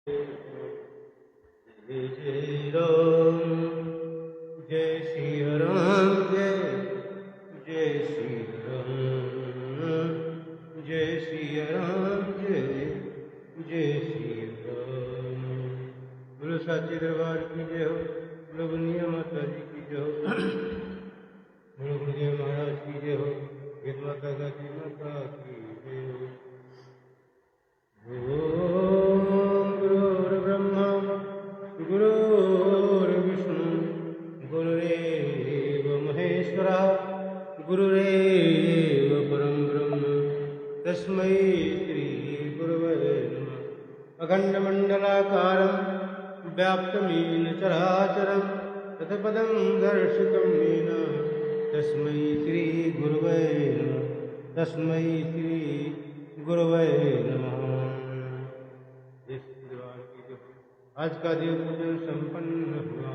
जय जय राम, जय श्री राम, जय जय श्री राम, जय श्री राम, जय जय श्री राम। बोलो साचे दरबार की जय हो, बोलो बुनिया माता जी की जय हो, बोलो गुरुदेव महाराज की जय हो, वेद माता गाती माता की जय हो। ओम गुरुर्ब्रह्मा गुरुर्विष्णु गुरुरेव महेश्वरः गुरुरेव परं ब्रह्म तस्मै श्री गुरवे नमः। अखण्डमण्डलाकारं व्याप्तं येन चराचरं तत्पदं दर्शितं येन तस्मै श्री गुरवे नमः, तस्मै श्री गुरवे नमः। आज का देव पूजन संपन्न हुआ।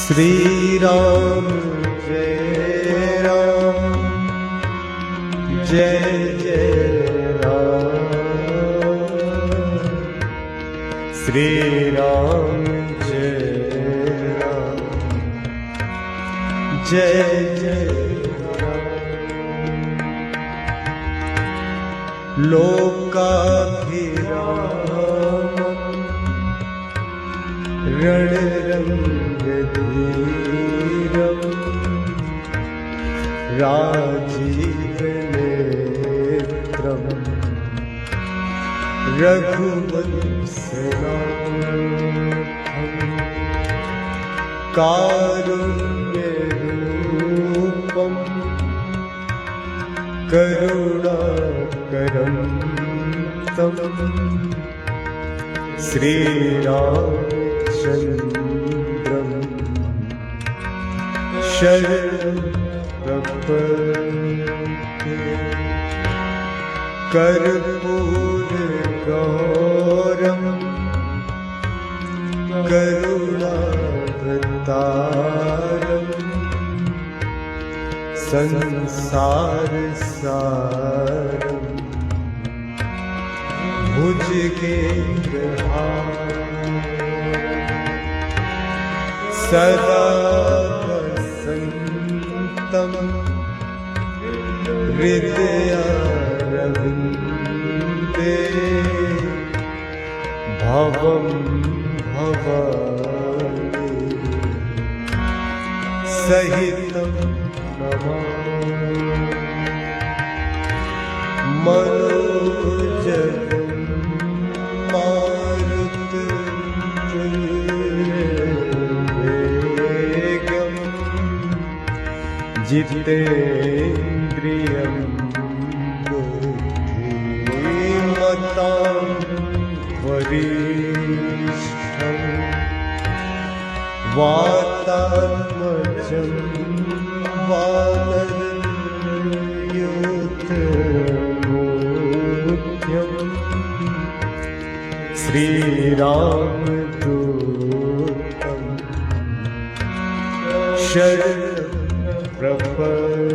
श्री राम जय राम, जय जय राम, श्री राम जय राम, जय जय राम। लोकाभिरामं रणरंगधीरं राजीवनेत्रं रघुवंशनाथं कारुण्यरूपं करुणाकरं तं श्रीरामचन्द्रं शरणं प्रपद्ये। कर्पूरगौरं करुणावतारं संसारसारं भुजगेन्द्रहारं सदा वसन्तं हृदयारविन्दे भवं भवानि सहितं नमामि। मनोजवं मारुततुल्यवेगं जितेन्द्रियं बुद्धिमतां वरिष्ठं वातात्मजं वानरयूथमुख्यं श्रीरामदूतं शरणं प्रपद्ये।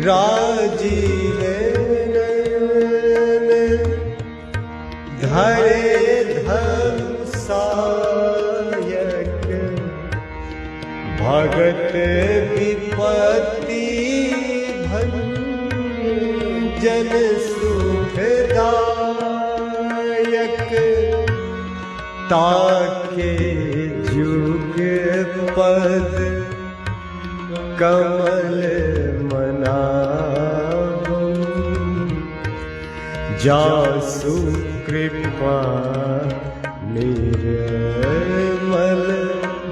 राजीवनयन धरे धनुषायक भगत विपत्ति भंजन सुखदायक ताके जुग पद कमल मनावं जासु कृपा निर्मल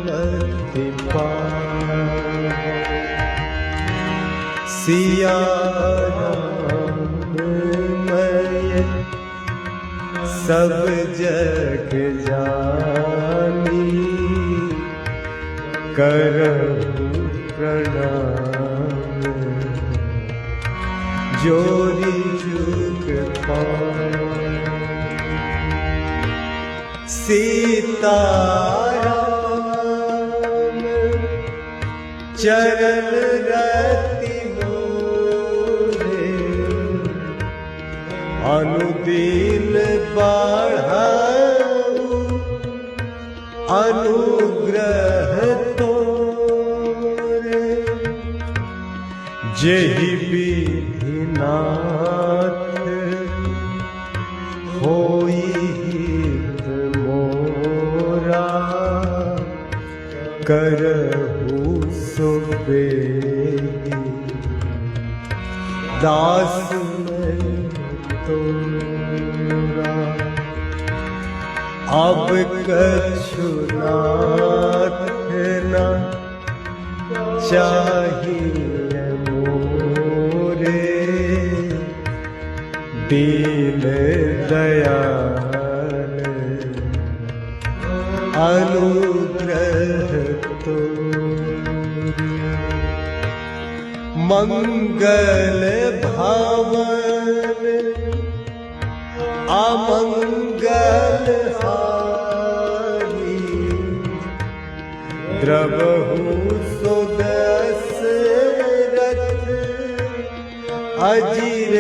मत रति पावै। सिया राम मैं सब जग जानी, करहु प्रणाम जोरी जुग पावै। सीता राम चरण रति मोरे, अनुदिन बढ़ाऊ अनुग्रह तोरे। जेहि विधिनाथ होई हित मोरा, करहु सो बेगी दास मैं तोरा। अब कछु नाथ न चाहिए मोरे, दीन दयाल अनुग्रह तोरे। मंगल भावन अमंगल हारी, द्रवहु सो दशरथ अजिर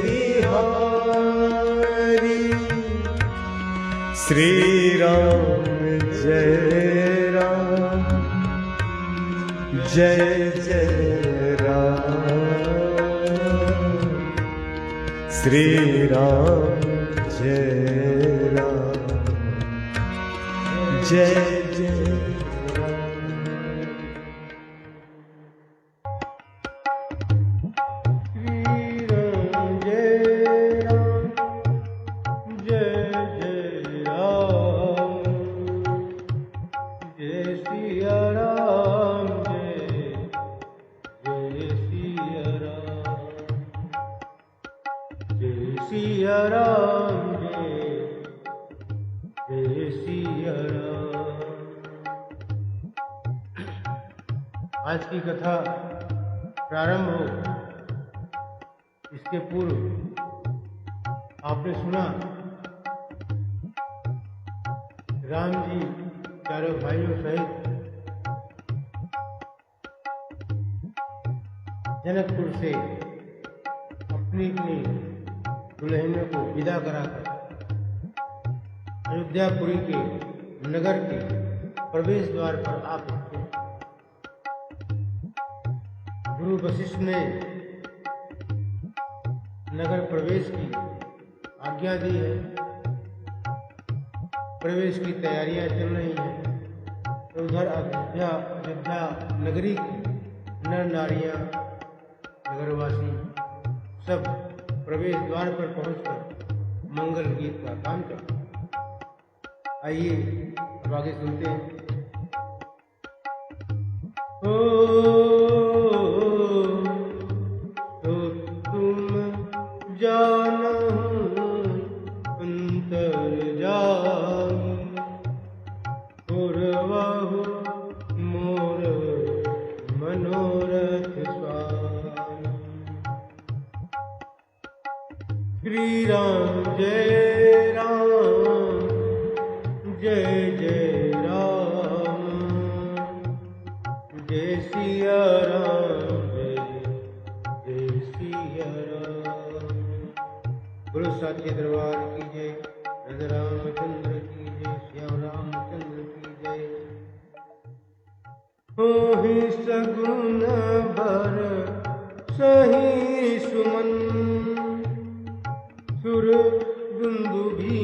बिहारी। श्री राम जय राम जय जय राम। श्री राम जय राम जय जय सिया राम जय सिया राम। आज की कथा प्रारंभ हो इसके पूर्व आपने सुना राम जी चारों भाइयों सहित जनकपुर से अपनी दुल्हनों को विदा कराकर अयोध्यापुरी के नगर के प्रवेश द्वार पर आ पहुंचे। गुरु वशिष्ठ ने नगर प्रवेश की आज्ञा दी है। प्रवेश की तैयारियां चल रही हैं। तो उधर अयोध्या नगरी की नर नारियां नगरवासी सब प्रवेश द्वार पर पहुंचकर मंगल गीत का काम करते। आइए अब आगे सुनते हैं। ओ तो तुम जानो अंतर्यामी, पूर्वहु मोर मनोरथ स्वामी। श्री राम जय जय राम जय सिया राम जय सिया राम। गुरु साथी दरबार की जय, राजा रामचंद्र की जय, श्याम रामचंद्र की जय। हो ही सगुन बर सही सुमन, सुर दुंदुभी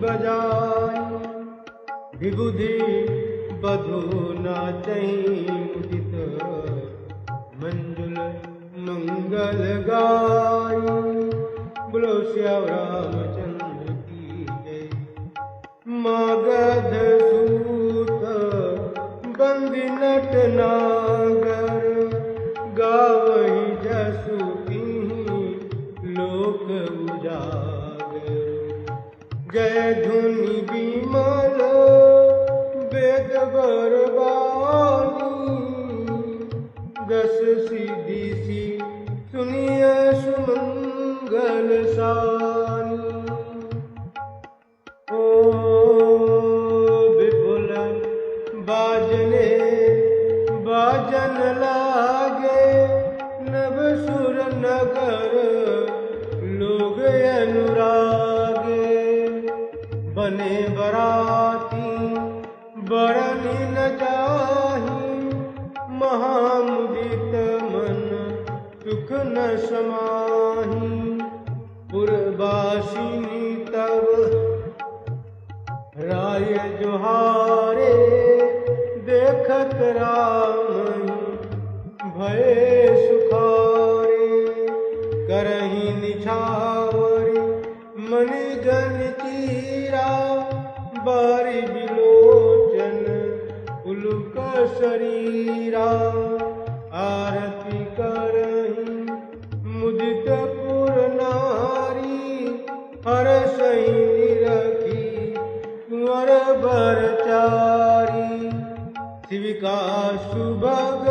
बजाय, विबुधि बधु नाचै मुदित मंजुल मंगल गाय। बोलो श्याम रामचंद्र की जय। मगध सूत मुदि नट नागर गावहि जसु तिन्हि लोक उजागर। जय धुनि विमल वेद बरबानी दस सिद्धि सी सुनिय सुमंगल सानी। ओ विपुल बाजने बाजन लागे नभ सुर नगर लोग अनुरागे। बने बराती बरनी न जाही महामुदित मन सुख न समाही। पुरवासिनी तब राय जोहारे देखत राम भय सुखारे। करही निछावरी मणिगण चीरा बारी बिलोचन उलुक शरीरा। आरती करही मुदित पुर नारी हरसहि निरखी कुंवर बरचारी। शिविका सुभग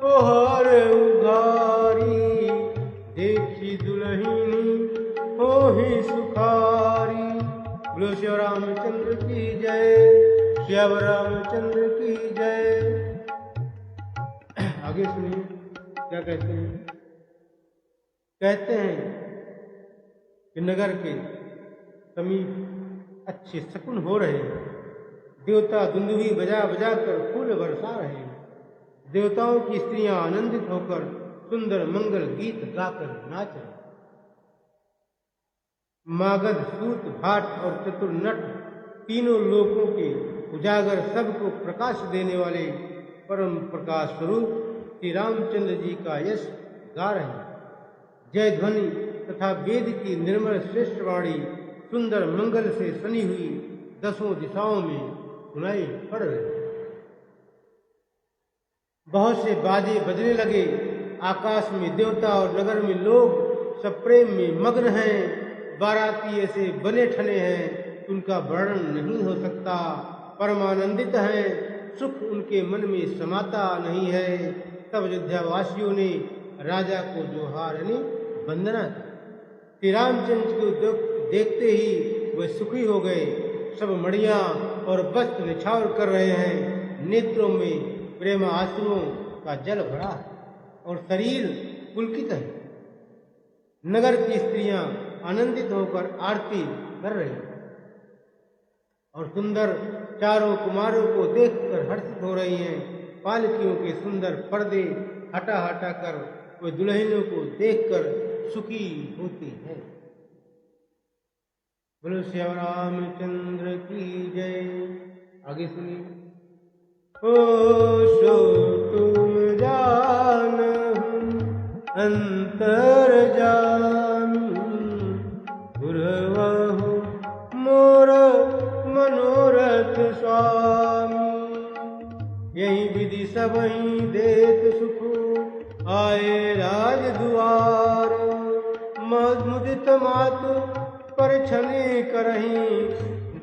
ओहर उघारी देखी दुल्हिनी होहि सुखारी। बोलो श्री रामचंद्र की जय, श्री रामचंद्र की जय। आगे सुनिए क्या कहते हैं। कहते हैं कि नगर के समीप अच्छे शकुन हो रहे हैं। देवता दुंदुभी बजा बजा कर फूल बरसा रहे हैं। देवताओं की स्त्रियां आनंदित होकर सुंदर मंगल गीत गाकर नाच रहे। मागध सूत भाट और चतुर नट तीनों लोकों के उजागर सबको प्रकाश देने वाले परम प्रकाश स्वरूप श्री रामचंद्र जी का यश गा रहे हैं। जय ध्वनि तथा वेद की निर्मल श्रेष्ठ वाणी सुंदर मंगल से सनी हुई दसों दिशाओं में सुनाई पड़ रही। बहुत से बाजे बजने लगे। आकाश में देवता और नगर में लोग सब प्रेम में मग्न हैं। बाराती ऐसे बने ठने हैं उनका वर्णन नहीं हो सकता। परमानंदित हैं, सुख उनके मन में समाता नहीं है। तब अयोध्यावासियों ने राजा को जोहारनी वंदना की। श्री रामचंद्र को देखते ही वे सुखी हो गए। सब मड़ियां और वस्त्र निछावर कर रहे हैं। नेत्रों में प्रेम आंसुओं का जल भरा है और शरीर पुलकित है। नगर की स्त्रियां आनंदित होकर आरती कर रही हैं और सुंदर चारों कुमारों को देखकर हर्षित हो रही हैं। पालकियों के सुंदर पर्दे हटा हटा कर वे दुल्हनों को देखकर सुखी होती है। बोलो श्री रामचंद्र की जय। आगे सुनिए। ओ सो तुम जानहु अंतर जामी पुरवहु मोर मनोरथ स्वामी। यही विधि सबहि देत सुख आए राज दुआर। मुदित मातु पर छने करही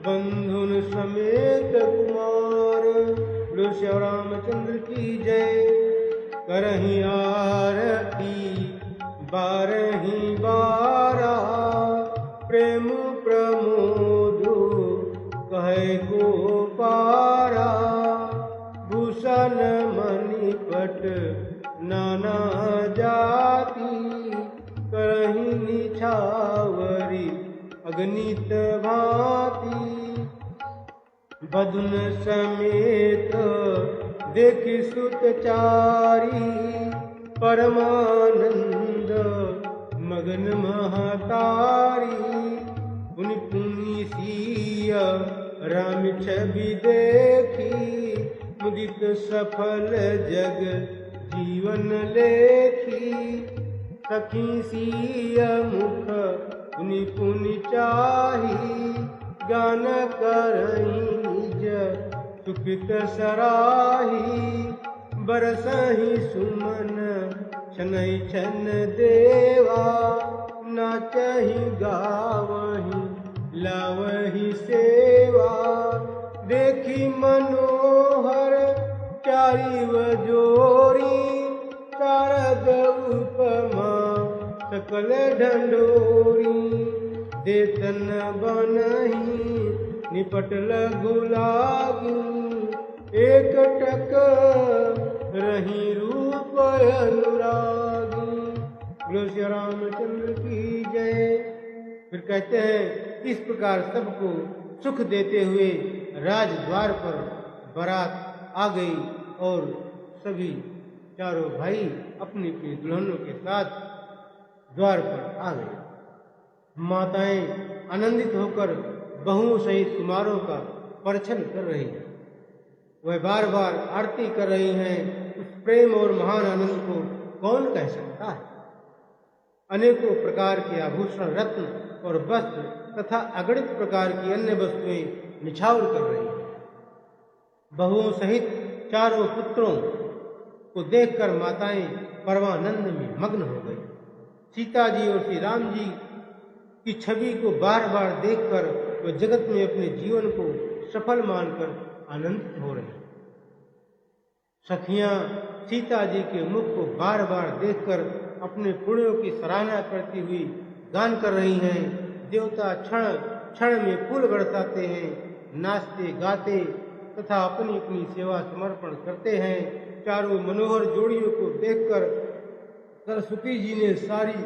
बंधुन समेत कुमार। बोलो श्री रामचंद्र की जय। करही आरती बारही बारा प्रेम प्रमोदु कहे को पारा। भूषण मणिपट नाना जाति करही निछावरी अगणित भांति। बदन समेत देखि सुत चारी परमानंद मगन महतारी। पुनि पुनि सिय राम छवि देखी मुदित सफल जग जीवन लेखी। सखी सिय मुख पुनि पुनि चाही गान करही निज सुकृत सराही बरसहि सुमन छनहि छन देवा नाचहि गावहि लावहि सेवा देखी मनोहर चारिव जोरी शारद उपमा सकल ढंढोरी देतन बनहि निपट लघु लागी एक टक रही रूप अनुरागी। बोलो श्री रामचंद्र की जय। फिर कहते हैं इस प्रकार सबको सुख देते हुए राजद्वार पर बारात आ गई और सभी चारों भाई अपनी अपनी दुल्हनों के साथ द्वार पर आ गए। माताएं आनंदित होकर बहुओं सहित कुमारों का परिछन कर रही हैं। वह बार बार आरती कर रही हैं। उस प्रेम और महान आनंद को कौन कह सकता है। अनेकों प्रकार के आभूषण रत्न और वस्त्र तथा अगणित प्रकार की अन्य वस्तुएं निछावर कर रही हैं। बहुओं सहित चारों पुत्रों को देखकर माताएं परमानंद में मग्न हो गई। सीता जी और श्री राम जी की छवि को बार बार देखकर वे जगत में अपने जीवन को सफल मानकर आनंदित हो रही। सखियां सीता जी के मुख को बार बार देखकर अपने पुण्यों की सराहना करती हुई गान कर रही हैं। देवता क्षण क्षण में फूल बरसाते हैं, नाचते गाते तथा अपनी अपनी सेवा समर्पण करते हैं। चारों मनोहर जोड़ियों को देखकर सरस्वती जी ने सारी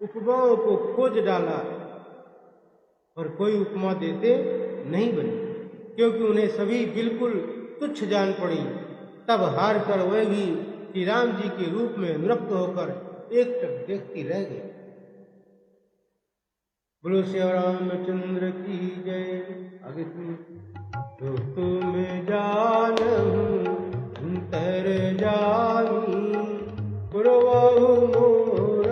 उपमाओं को खोज डाला पर कोई उपमा देते नहीं बनी, क्योंकि उन्हें सभी बिल्कुल तुच्छ जान पड़ी। तब हार कर वह भी श्री राम जी के रूप में अनुरक्त होकर एकटक देखती रह गई। बोलो श्री रामचंद्र की जय। आगे जो तुम जानहु अंतर जानी पुरवाहु मोर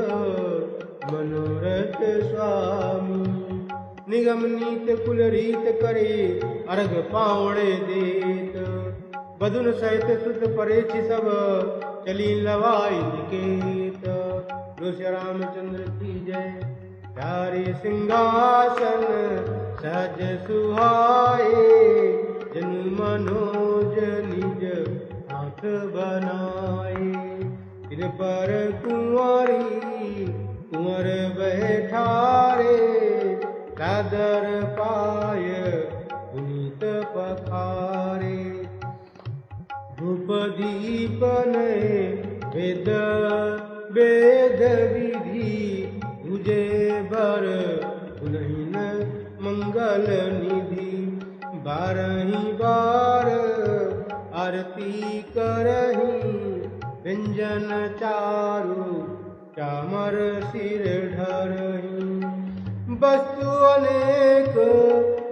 मनोरथ स्वामी निगम नीत कुल रीत करे अर्घ पावड़े देत बदुन सहित सुत परेछ सब चली लवाई निकेत। बोलो श्री रामचंद्र की जय। प्यारे सिंहासन सहज सुहाए जन मनोज निज हाथ बनाए सिर पर कुंवर बैठारे चादर पाय पुनीत पखारे धूप दीपन वेद वेद विधि पूजे बर पुनहिन मंगल निधि बारही बार आरती करही व्यंजन चारु चामर सिर ढरही वस्तु अनेक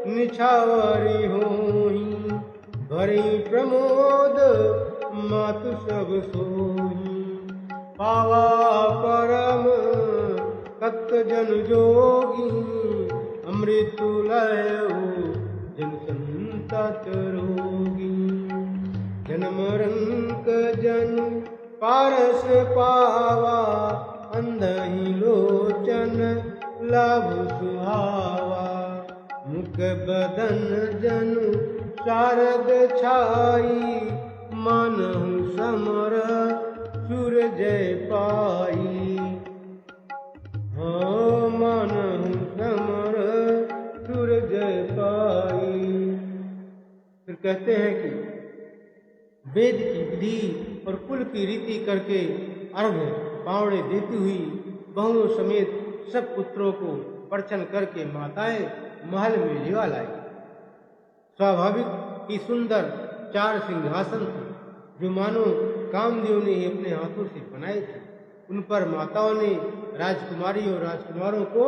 निछावरी होही भरी प्रमोद मातु सब सोही पावा परम तत्त जन जोगी अमृतु लयो जन संतत रोगी जन्म रंक जन पारस पावा अंधहि लोचन लाभ सुहावा मुख बदन जनु शारद छाई मानहु समर सुर जय पाई मानहु समर सुर जय पाई। फिर कहते हैं कि वेद की विधि और कुल की रीति करके अर्घ पावड़े देती हुई बहुओं समेत सब पुत्रों को परछन करके माताएं महल में लिवा लाई। स्वाभाविक ही सुंदर 4 सिंहासन थे जो मानो कामदेव ने ही अपने हाथों से बनाए थे। उन पर माताओं ने राजकुमारी और राजकुमारों को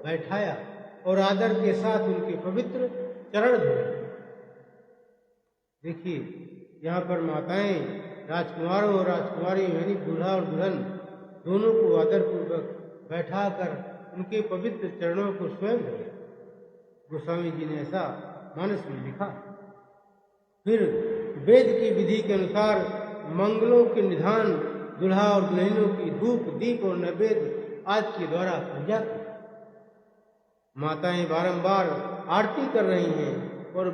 बैठाया और आदर के साथ उनके पवित्र चरण धोए। देखिए यहाँ पर माताएं राजकुमारों और राजकुमारियों यानी दूल्हा और दुल्हन दोनों को आदर पूर्वक बैठाकर उनके पवित्र चरणों को स्वयं धोए। गोस्वामी जी ने ऐसा मानस में लिखा। फिर वेद की विधि के अनुसार मंगलों के निधान दुल्हा और दुल्हनों की धूप दीप और नैवेद्य आदि के द्वारा पूजा की। माताएं बारंबार आरती कर रही हैं और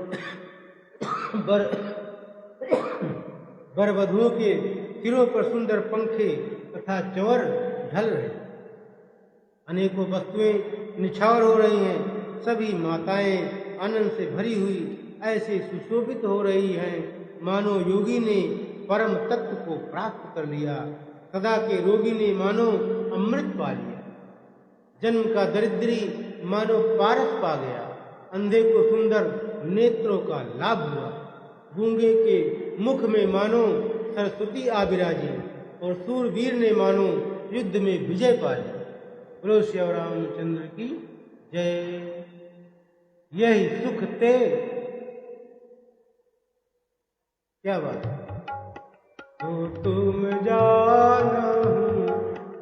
वर वधुओं के सिरों पर सुंदर पंखे तथा चवर ढल रहे। अनेकों वस्तुएं निछावर हो रही हैं। सभी माताएं आनंद से भरी हुई ऐसे सुशोभित हो रही हैं मानो योगी ने परम तत्व को प्राप्त कर लिया, सदा के रोगी ने मानो अमृत पा लिया, जन्म का दरिद्री मानो पारस पा गया, अंधे को सुंदर नेत्रों का लाभ हुआ, गूंगे के मुख में मानो सरस्वती आ विराजी और सूरवीर ने मानो युद्ध में विजय पा लिया। बोलो श्री रामचंद्र की जय। यही सुख ते, क्या बात है। तो तुम जानहु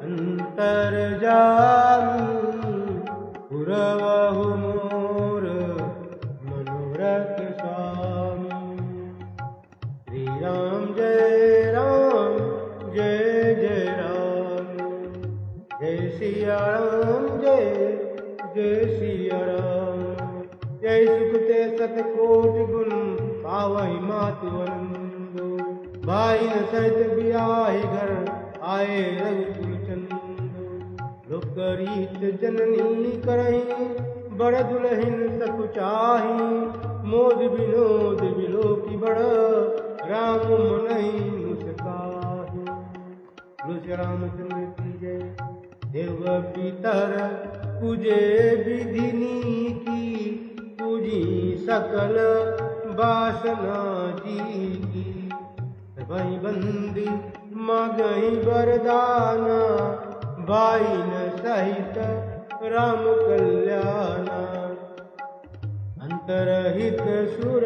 अंतर जामी, पुरवहु मोर मनोरथ स्वामी। श्री राम जय राम, जय जय राम, जय सिया राम, जय जय सिया राम। जय सुख ते सतकोटि गुण, पावहि मातु वंदो। भाई न सहित बियाहि घर, आए रघुकुल चंदो। लोक रीत जननी करही, बड़ दुलहिन सकुचाही। मोद विनोद विलोकी बड़, राम मनहि मुस्काहि। बोलो श्री रामचंद्र की जय। देव पितर पूजे विधि नीकी, पूजी सकल वासना जी की। वही बंदी मांगई वरदाना, भाई न सहित राम कल्याणा। अंतरहित सुर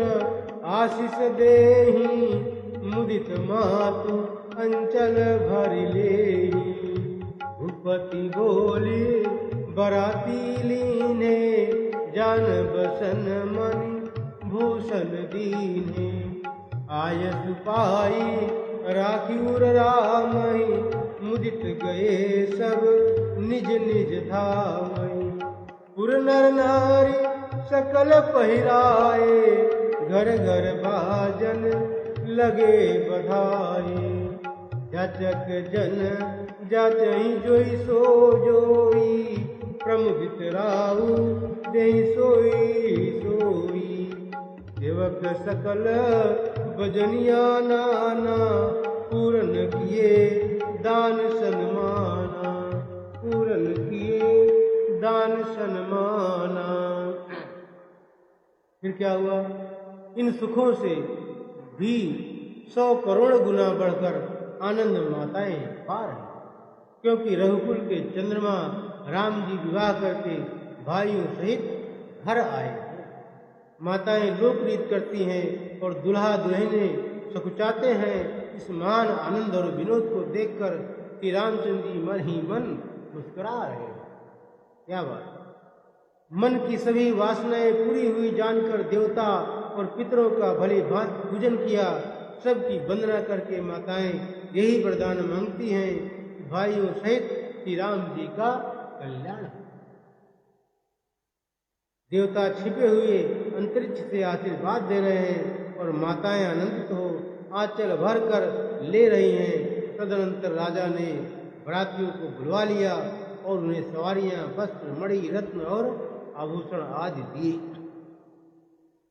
आशीष देही, मुदित मातु अंचल भरि लेही। भूपति बोली बराती लीने, जान बसन मणि भूषण दीने। आयस पाई राखियुर रामहि, मुदित गए सब निज निज धामहि। पुर नर नारी सकल पहिराए, घर घर बाजन लगे बधाई। जाचक जन जाचहि जोई सो जोई, प्रमुदित राहु देहि सोई सोई। सेवक सकल भजनिया नाना, पूरन किए दान सन्माना, पूरन किए दान सन्माना। फिर क्या हुआ? इन सुखों से भी 100 करोड़ गुना बढ़कर आनंद माताएं पा रही, क्योंकि रघुकुल के चंद्रमा राम जी विवाह करके भाइयों सहित घर आए। माताएं लोकरीत करती हैं और दुल्हा दुल्हने सकुचाते हैं। इस महान आनंद और विनोद को देखकर श्री रामचंद्र जी मन ही मन मुस्कुरा रहे हैं। क्या बात! मन की सभी वासनाएं पूरी हुई जानकर देवता और पितरों का भली भांति पूजन किया। सबकी वंदना करके माताएं यही वरदान मांगती हैं कि भाइयों सहित श्री राम जी का कल्याण हो। देवता छिपे हुए अंतरिक्ष से आशीर्वाद दे रहे हैं और माताएं आनंदित हो आंचल भर कर ले रही हैं। तदनंतर राजा ने बरातियों को बुलवा लिया और उन्हें सवारियां, वस्त्र, मणि, रत्न और आभूषण आदि दिए।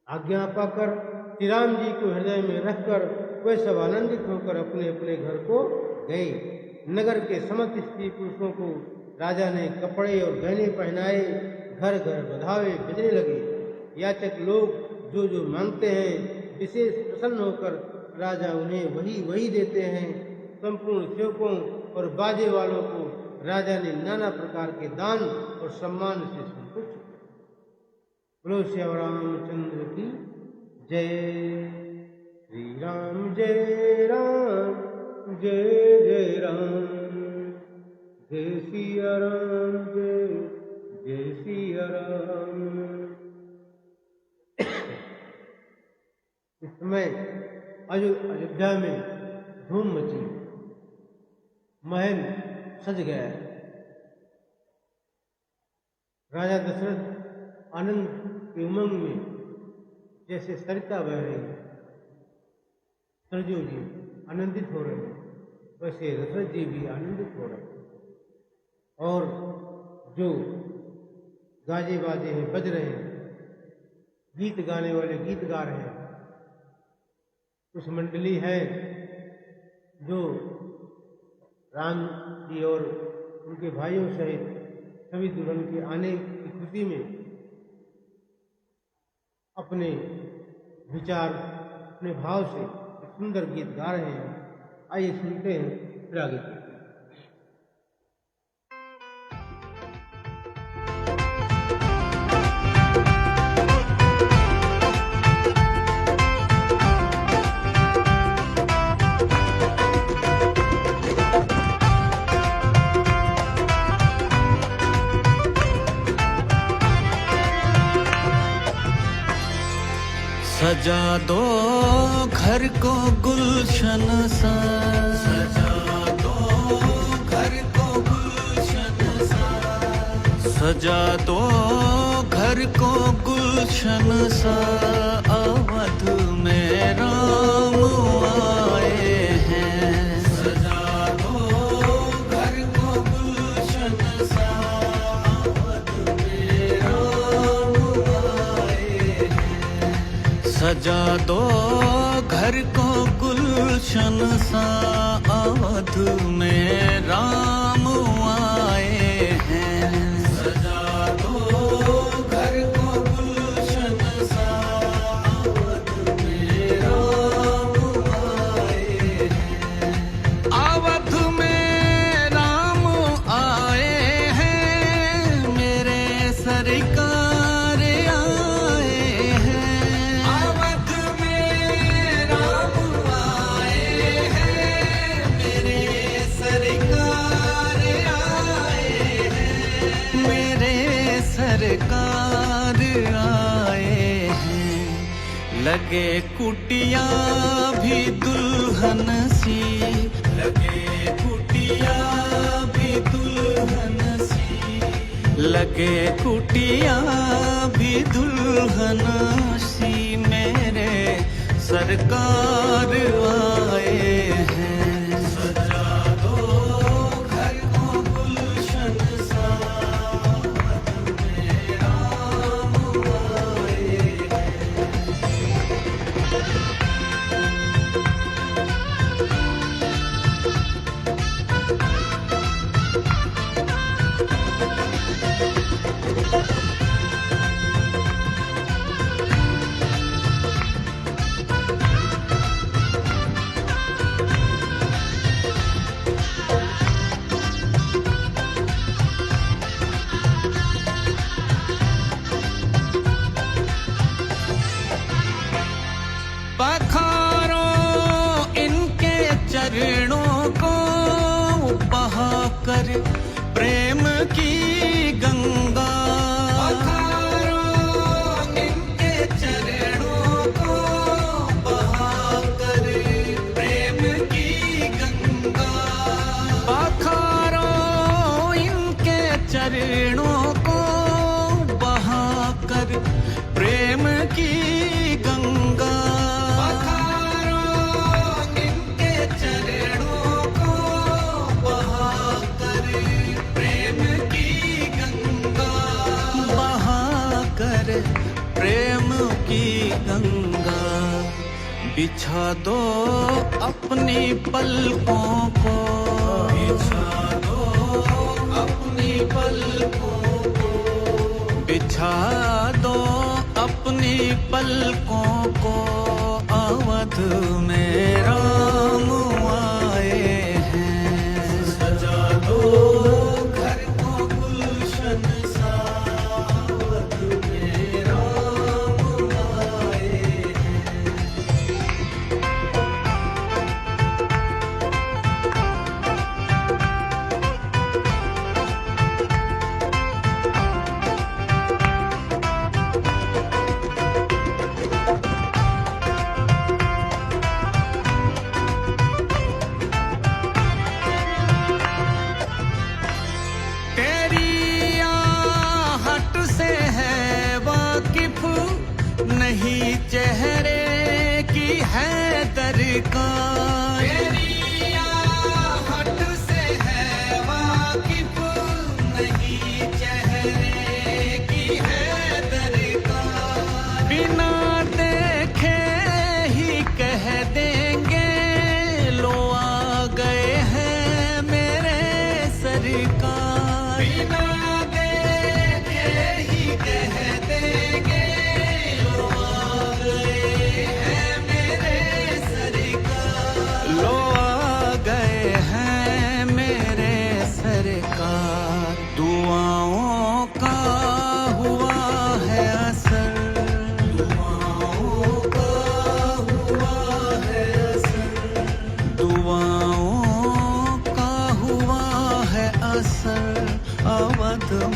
आज्ञा पाकर श्री राम जी को हृदय में रखकर वे सब आनंदित होकर अपने अपने घर को गए। नगर के समस्त स्त्री पुरुषों को राजा ने कपड़े और गहने पहनाए, घर घर बधावे बजने लगे। याचक लोग जो जो मांगते हैं विशेष प्रसन्न होकर राजा उन्हें वही वही देते हैं। संपूर्ण सेवकों और बाजे वालों को राजा ने नाना प्रकार के दान और सम्मान से संतुष्ट किया। बोलो श्री रामचंद्र की जय। श्री राम जय राम, जय जय राम, जय सिया राम, जय जय सिया राम। इस समय अयोध्या में धूम मची, महल सज गया है। राजा दशरथ आनंद के उमंग में जैसे सरिता बह रही है, सरजू जी आनंदित हो रहे हैं, वैसे दशरथ जी भी आनंदित हो रहे हैं। और जो गाजे बाजे हैं बज रहे हैं, गीत गाने वाले गीत गा रहे हैं, कुछ मंडली है जो राम जी और उनके भाइयों सहित सभी दुल्हन के आने की खुशी में अपने विचार, अपने भाव से एक सुंदर गीत गा रहे हैं। आइए सुनते हैं, फिर आगे चलते हैं। सजा दो घर को गुलशन सा, सजा दो घर को गुलशन सा, सजा दो घर को गुलशन सा। अवध में राम आए हैं, सजा दो घर को गुलशन सा। अवध में राम आए हैं, सजा दो घर को गुलशन सा। अवध में राम आए हैं, सजा दो घर को गुलशन सा। अवध में राम आए हैं, अवध में राम आए हैं, मेरे सरकार आए हैं। अवध में राम आए हैं, मेरे सरकार आए हैं, मेरे सरकार आए हैं। लगे कुटिया भी दुल्हन सी, लगे कुटिया भी दुल्हन सी, लगे कुटिया भी दुल्हन सी। मेरे सरकार आए हैं, सजा दो घर को गुलशन सा। अवध में राम आए हैं। पखारो इनके चरणों को बहाकर प्रेम की गंगा। पखारो इनके चरणों को बहाकर प्रेम की गंगा। पखारो इनके चरणों को बहाकर प्रेम की गंगा। पखारो इनके चरणों को बहाकर प्रेम की गंगा। बहाकर प्रेम की गंगा। बिछा दो अपनी पलकों को, बिछा दो अपनी पलकों को, बिछा दो अपनी पलकों को। अवध में राम आए हैं, सजा दो घर को गुलशन सा। अवध में राम आए हैं।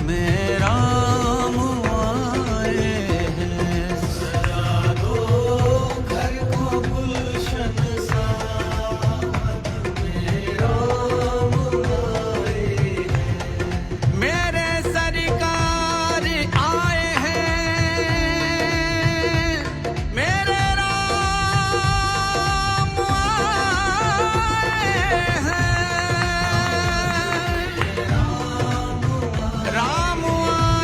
में राम आए हैं। सजा दो घर को गुलशन सा, में राम आए हैं। मेरे सरकार आए हैं, मेरे राम आए हैं। राम आए,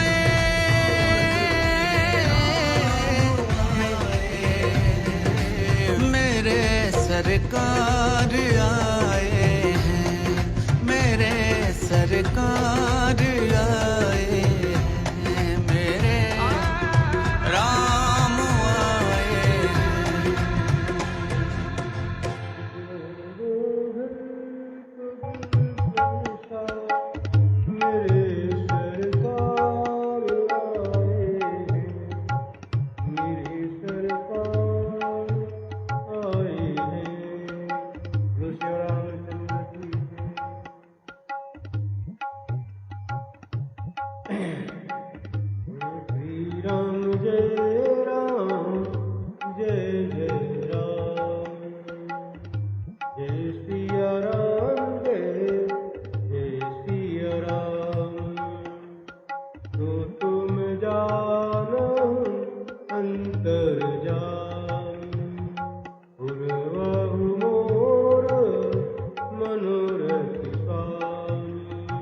मेरे सरकार आए हैं, मेरे सरकार आए हैं, मेरे राम आए हैं। मेरे सरकार आए हैं, मेरे सरकार आए हैं। बोलो श्री रामचंद्र की जय। श्री राम जय राम, जय जय राम, जय सिया राम, जय जय सिया राम। तो तुम जानो अंतर जान, पुरवाहु मोर मनोरथ स्वामी।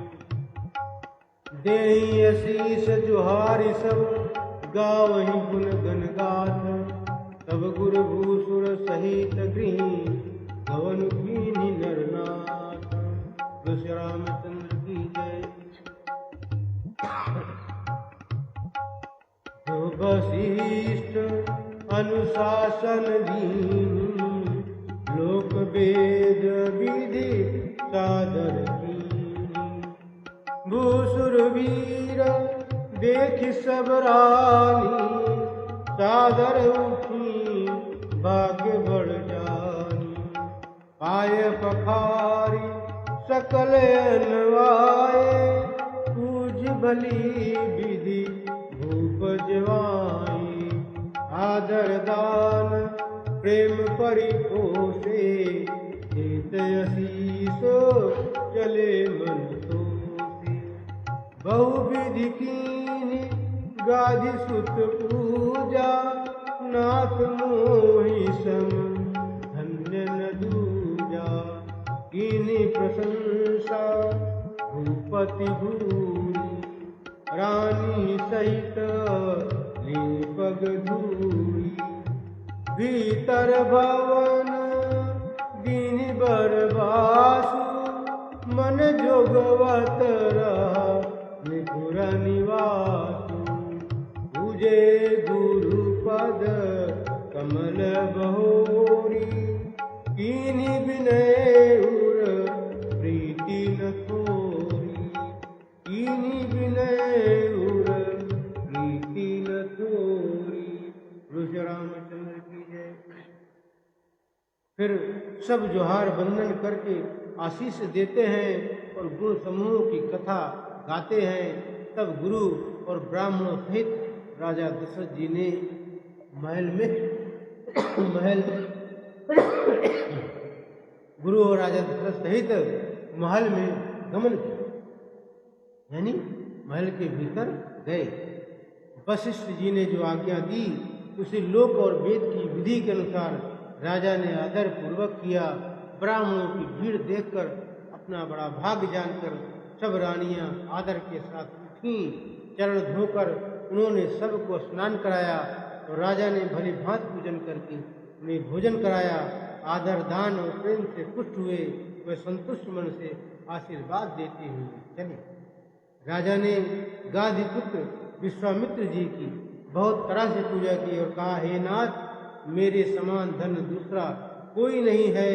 देहि असीस जुहारि सब, गावहि गुण गण गाथ। तब गुरु भूसुर सहित गृही, गवन कीन्ही नरनाथ। बोलो श्री रामचंद्र की जय। जो वशिष्ठ अनुशासन दीन, लोक वेद विधि सादर कीन। भूसुर वीर देख सब रानी, सादर उठी भाग्य बढ़ जानी। पाय पखारी सकल अनवाए, पूज भली विधि भूप जवाई। आदर दान प्रेम परिपोषे, देत असीस चले मन तोषे। बहुविधि कीन्ही गाधि सुत पूजा, नाथ मोहि सम धन्य न दूजा। कीन्ही प्रशंसा भूपति भूरी, रानी सहित ले पग धूरी। भीतर भवन दीन बरबासु, मन जोगवत रहा निपुर निवासु। पूजे गुरु पद कमल बहोरी, कीन्ही विनय उर प्रीति न थोरी। कीन्ही विनय उर प्रीति न थोरी। बोलो श्री रामचंद्र की जय। फिर सब जोहार बंदन करके आशीष देते हैं और गुरु समूह की कथा गाते हैं। तब गुरु और ब्राह्मणों सहित राजा दशरथ जी ने महल में गुरु और राजा दशरथ सहित महल में गमन किया, यानी महल के भीतर गए। वशिष्ठ जी ने जो आज्ञा दी उसे लोक और वेद की विधि के अनुसार राजा ने आदर पूर्वक किया। ब्राह्मणों की भीड़ देखकर अपना बड़ा भाग्य जानकर सब रानियां आदर के साथ उठी। चरण धोकर उन्होंने सबको स्नान कराया और राजा ने भली भांति पूजन करके उन्हें भोजन कराया। आदर दान और प्रेम से पुष्ट हुए, वे संतुष्ट मन से आशीर्वाद देते हुए चले। राजा ने गाधिपुत्र विश्वामित्र जी की बहुत तरह से पूजा की और कहा, हे नाथ, मेरे समान धन दूसरा कोई नहीं है।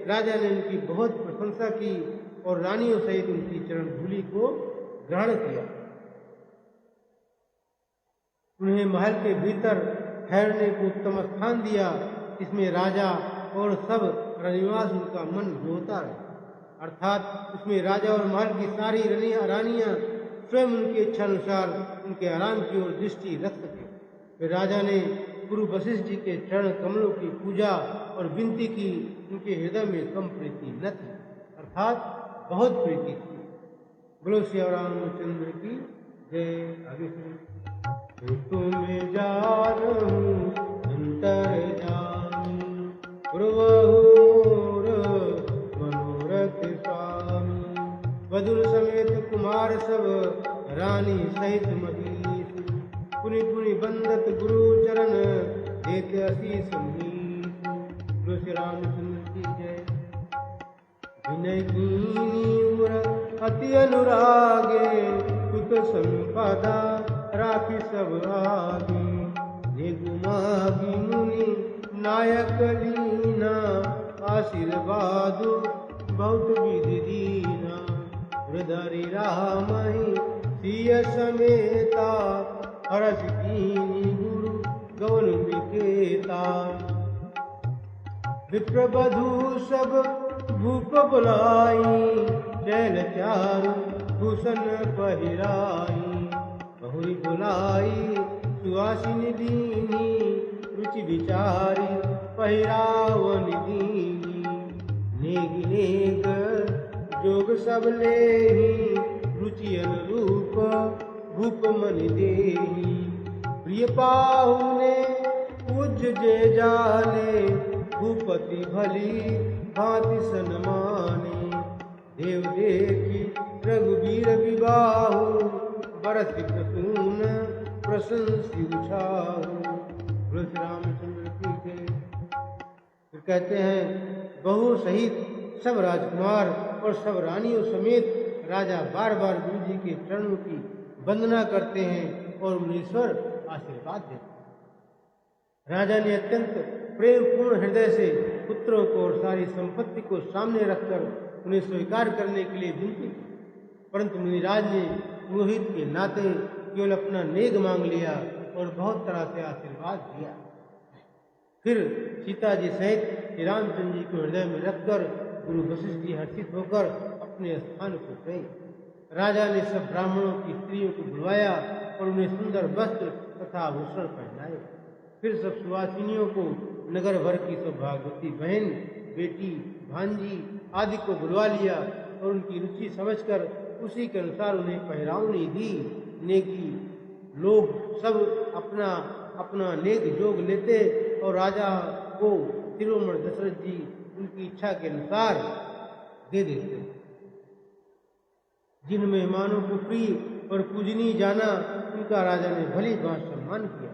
राजा ने उनकी बहुत प्रशंसा की और रानियों सहित उनकी चरण धूलि को ग्रहण किया। उन्हें महल के भीतर ठहरने को उत्तम स्थान दिया, इसमें राजा और सब रनिवास उनका मन होता रहे। अर्थात उसमें राजा और महल की सारी रानियां स्वयं उनकी इच्छा अनुसार उनके आराम की ओर दृष्टि रख सके। फिर राजा ने गुरु वशिष्ठ जी के चरण कमलों की पूजा और विनती की। उनके हृदय में कम प्रीति न थी, अर्थात बहुत प्रीति थी। बोलो श्री रामचंद्र की जय। आगे सुनिए। तुम जानूं अंतर जानी गुरुवहुर मनोरथ स्वामी। वधुर समेत कुमार सब रानी सहित महीष। पुनि पुनि बंदत गुरु चरण देते असीस मीस। बोलो श्री रामचंद्र की जय। विनय कीनी अति अनुरागे सुत संपदा राखी सब आगे। नेगुमागी मुनि नायक लीना आशीर्वाद बहुत विधि दीना। हृदय रामहि सिय समेता हरस कीनी गुरु गवन विकेता। विप्र बधू सब भूप बुलाई चैल चारु भूषण पहिराई। बहुरी बुलाई सुहासिनी दीनी रुचि विचारी पहिरावन दीनी। नेग नेग जोग सब लेही रुचि अनुरूप भूप मन देही। प्रिय पाहुने पूज्य जे जाने भूपति भली भांति सन्माने। देव देखी रघुवीर विबाहु बरस प्रसून प्रशंसी उछाहु। बोलो श्री रामचंद्र की जय। फिर कहते हैं बहू सहित सब राजकुमार और सब रानियों समेत राजा बार बार गुरु जी के चरणों की वंदना करते हैं और मुनीश्वर आशीर्वाद देते हैं। राजा ने अत्यंत प्रेम पूर्ण हृदय से पुत्रों को और सारी संपत्ति को सामने रखकर उन्हें स्वीकार करने के लिए विनती की, परंतु मुनिराज ने पुरोहित के नाते केवल अपना नेग मांग लिया और बहुत तरह से आशीर्वाद दिया। फिर सीता जी सहित श्री रामचंद्र जी को हृदय में रखकर गुरु वशिष्ठ जी हर्षित होकर अपने स्थान को गए। राजा ने सब ब्राह्मणों की स्त्रियों को बुलवाया और उन्हें सुंदर वस्त्र तथा आभूषण पहनाए। फिर सब सुवासिनियों को नगर भर की सौभाग्यवती बहन, बेटी, भांजी आदि को बुलवा लिया और उनकी रुचि समझकर उसी के अनुसार उन्हें पहरावनी दी। नेकी लोग सब अपना अपना नेक जोग लेते और राजा को तिरुमण दशरथ जी उनकी इच्छा के अनुसार दे देते। जिन मेहमानों को प्रिय और पूजनीय जाना उनका राजा ने भली भांति सम्मान किया।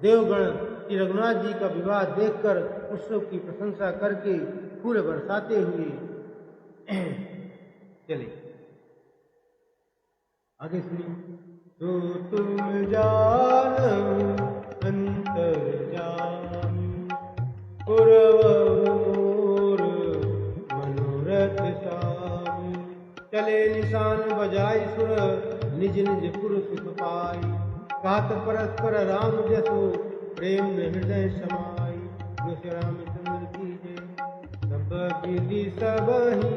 देवगण श्री रघुनाथ जी का विवाह देखकर उत्सव की प्रशंसा करके फूल बरसाते हुए चले। आगे सुनिए। तो तुम जानो अंतर जामी पुरवहुर मनोरथ स्वामी। चले निशान बजाई सुर निज निज पुर सुख पाई। कहत परस्पर राम जसो प्रेम में हृदय समाई। श्री रामचंद्र की जय। सब विधि सबहि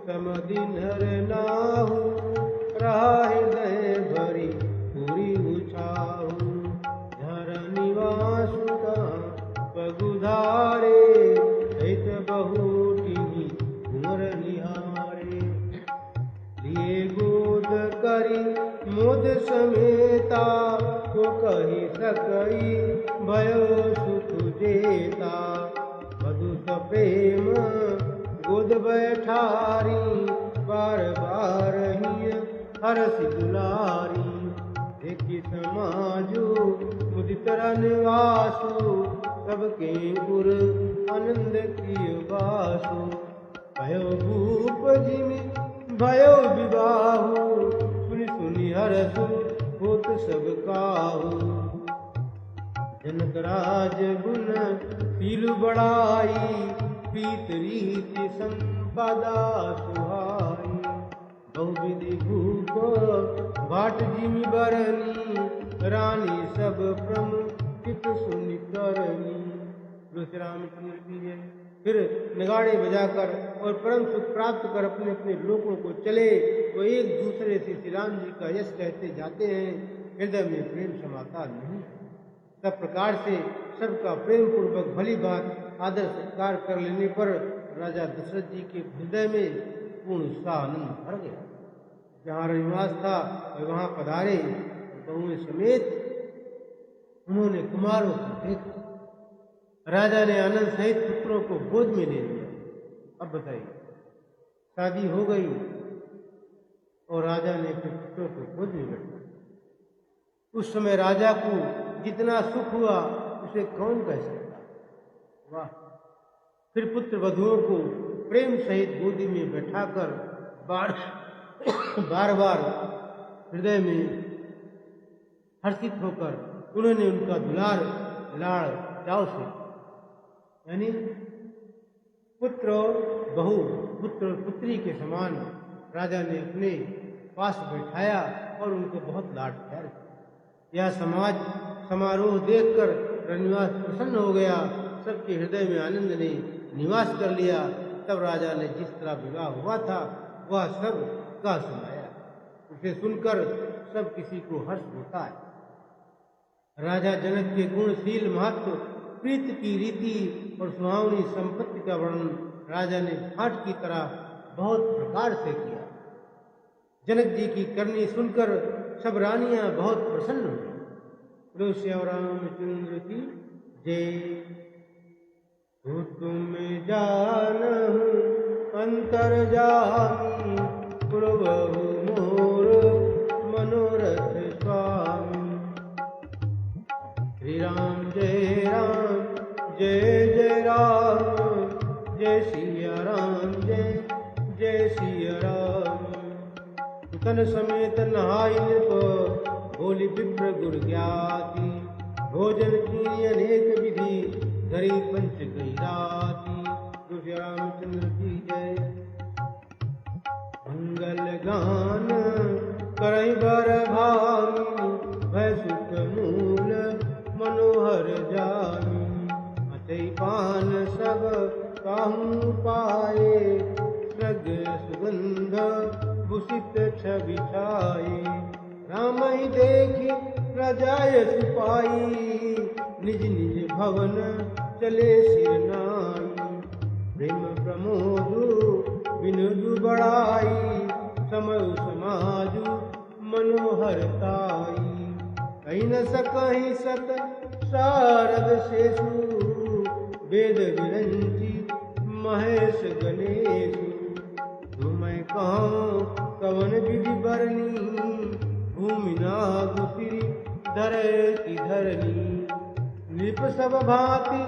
समदिन हर नाहु रहा हृदय भरी पूरी उछाहु। धर निवासु पगुधारे सहित बहुटिनी कुंवर निहारे। लिए गोद करी मोद समेता को कही सकई भयो सुख देता। मधु प्रेम गोद बैठारी बार बार ही हरस दुलारी। देखी समाजो मुदित निवासु सबके पुर आनंद की वासु। भयो भूप जिमि भयो विवाहु सुनि सुनि हरसु होत सब काहू। जनक राज गुण शील बड़ाई प्रीत रीति संपदा सुहाई। बहुविधि भूप भाट जिमि बरनी रानी सब प्रमुख सुनि करनी। श्री रामचंद्र की जय। फिर नगाड़े बजाकर और परम सुख प्राप्त कर अपने अपने लोकों को चले, तो एक दूसरे से श्री राम जी का यश कहते जाते हैं, हृदय में प्रेम समाता नहीं। सब प्रकार से सबका प्रेम पूर्वक भली बात आदर सत्कार कर लेने पर राजा दशरथ जी के हृदय में पूर्ण उत्साह आनंद भर गया। जहाँ रविवास था वहाँ पधारे, बहुएं समेत उन्होंने कुमारों को देखा। राजा ने आनंद सहित पुत्रों को गोद में ले लिया। अब बताइए, शादी हो गई और राजा ने अपने पुत्रों को गोद में बैठा। उस समय राजा को जितना सुख हुआ उसे कौन कह सकता। वाह! फिर पुत्र वधुओं को प्रेम सहित गोदी में बैठाकर बार बार हृदय में हर्षित होकर उन्होंने उनका दुलार लाड़ चाव से, यानी पुत्र और बहू, पुत्र और पुत्री के समान राजा ने अपने पास बैठाया और उनको बहुत लाड प्यार किया। यह समारोह देखकर रनिवास प्रसन्न हो गया। सबके हृदय में आनंद ने निवास कर लिया। तब राजा ने जिस तरह विवाह हुआ था वह सब कह सुनाया। उसे सुनकर सब किसी को हर्ष होता है। राजा जनक के गुणशील महत्व, प्रीत की रीति और सुहावनी संपत्ति का वर्णन राजा ने पाठ की तरह बहुत प्रकार से किया। जनक जी की करनी सुनकर सब रानियां बहुत प्रसन्न हुई। बोलो श्री रामचंद्र की जय। तो तुम जानहु अंतर्जामी, प्रभु मोर मनोरथ स्वामी। श्री राम जय जय राम, जय सिया राम जय सिया राम। सुतन समेत नहाई नृप, बोली विप्र गुर ज्ञाति। भोजन की अनेक विधि, धरी पंच गई राति। श्री रामचंद्र की जय। मंगल गान करई बर भामी, भय सुख मूल मनोहर जामी। अचई पान सब काहू पाए, सग सुगंध भूषित छवि छाए। राम ही देखी रजाय सिपाही, निज निज भवन चले सिर नाई। प्रेम प्रमोदु विनुदु बड़ाई, समय समाजु मनोहरताई। कहीं न सकहि सत शारद शेषु, वेद विरंची महेश गणेशु। तुम्हें कहूँ कवन विधि बरनी, भूमि नागु सिरि धरे की धरनी। नृप सब भांति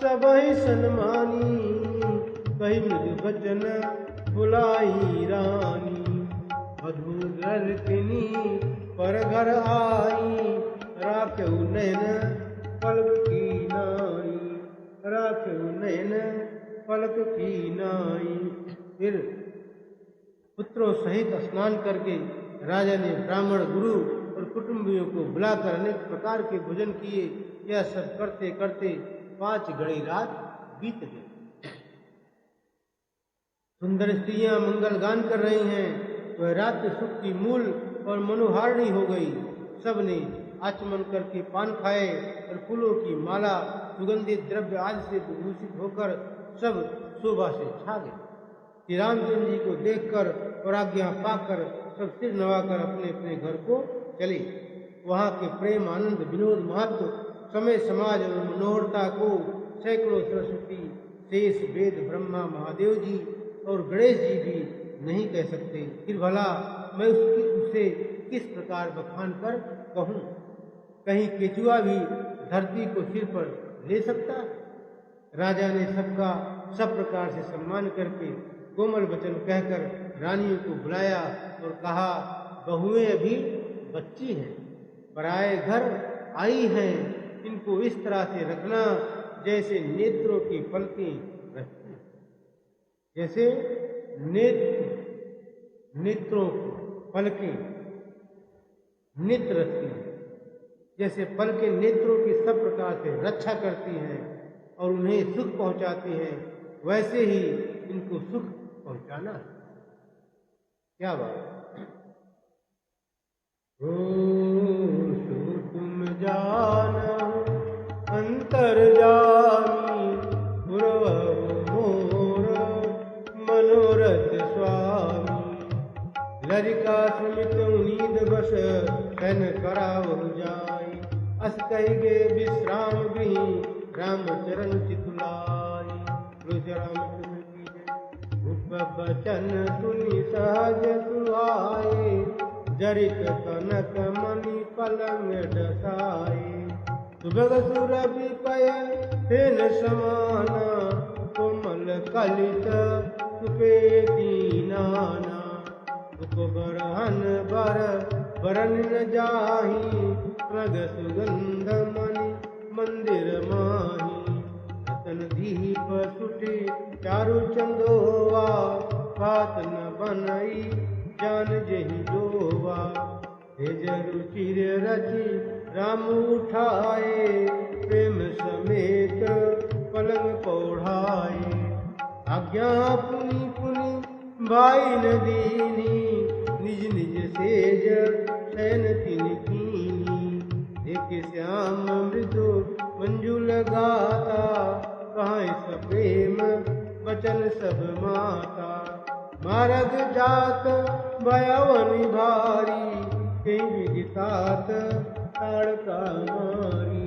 सबहि सन्मानी, कही मृदु बचन बुलाई रानी। मधुर ललकिनी पर घर आई, राखेउ नयन पलक की नाई। राखेउ नयन पलक की नाई। फिर पुत्रों सहित स्नान करके राजा ने ब्राह्मण, गुरु और कुटुंबियों को बुलाकर अनेक प्रकार के भोजन किए। यह सब करते करते 5 घड़ी रात बीत गई। सुंदर स्त्रियां मंगल गान कर रही हैं, तो रात सुख की मूल और मनोहारिणी हो गई। सब ने आचमन करके पान खाए और फूलों की माला, सुगंधित द्रव्य आदि से विभूषित होकर सब शोभा से छा गए। श्री रामचंद्र जी को देखकर और आज्ञा पाकर सब सिर नवाकर अपने अपने घर को चले। वहाँ के प्रेम, आनंद, विनोद, महत्व, समय, समाज और मनोहरता को सैकड़ों सरस्वती, शेष, वेद, ब्रह्मा, महादेव जी और गणेश जी भी नहीं कह सकते। फिर भला मैं उसे किस प्रकार बखान कर कहूँ। कहीं केचुआ भी धरती को सिर पर ले सकता। राजा ने सबका सब प्रकार से सम्मान करके कोमल वचन कहकर रानियों को बुलाया और कहा, बहुएं अभी बच्ची हैं, पराए घर आई हैं, इनको इस तरह से रखना जैसे नेत्रों की पलकें रखती हैं। जैसे नेत्रों की पलकें नेत्र रखती हैं, जैसे पलकें नेत्रों की सब प्रकार से रक्षा करती हैं और उन्हें सुख पहुंचाती हैं, वैसे ही इनको सुख पहुंचाना है। क्या बात हो सो तुम जानो अंतर्यामी पुरवहु मोर मनोरथ स्वामी ललिका सुमित नींद बस तन करावहु जाई अस कहिगे विश्राम गृही रामचरण चितुलाई तुलसी रामचंद्र की जय। उपवचन सुनि सहज सुहाए जरित कनक मणि पलंग डसाए सुभग सुरभि पय तेन समाना कोमल कलित सुपेती नाना उपबरहन बर बरन न जाही प्रग सुगंध मणि मंदिर माही रतन दीप सुटे चारु चंदोवा बात न बनई जान जही जोवा तेज रुचिर रचि राम उठाए प्रेम समेत पलंग पौढ़ाए आज्ञा पुनि पुनि भाई न दीनी निज निज सेज शयन तिन कीनी देखे श्याम मृदु मंजुल गाता कहाँ इस प्रेम वचन सब माता मारग जात भयवनि भारी कहीं विदितात ताड़का मारी।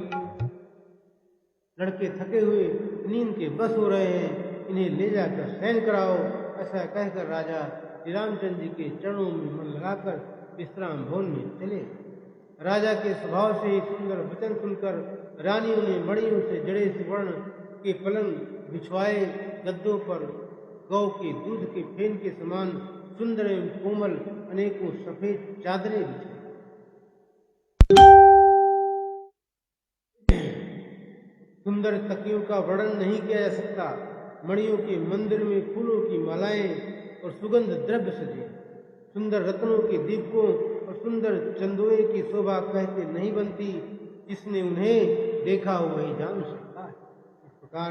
लड़के थके हुए नींद के बस हो रहे हैं, इन्हें ले जाकर शयन कराओ। ऐसा कहकर राजा श्री रामचंद्र जी के चरणों में मन लगाकर विश्राम भवन में चले। राजा के स्वभाव से ही सुंदर वचन सुनकर रानियों ने मणियों से जड़े सुवर्ण के पलंग बिछवाए। गद्दों पर गौ के दूध के फेन के समान सुंदर एवं कोमल अनेकों सफेद चादरें बिछाई। सुंदर तकियों का वर्णन नहीं किया जा सकता। मणियों के मंदिर में फूलों की मालाएं और सुगंध द्रव्य सजे। सुंदर रत्नों के दीपकों और सुंदर चंदोए की शोभा कहते नहीं बनती। जिसने उन्हें देखा हो वही जान सकता है। इस प्रकार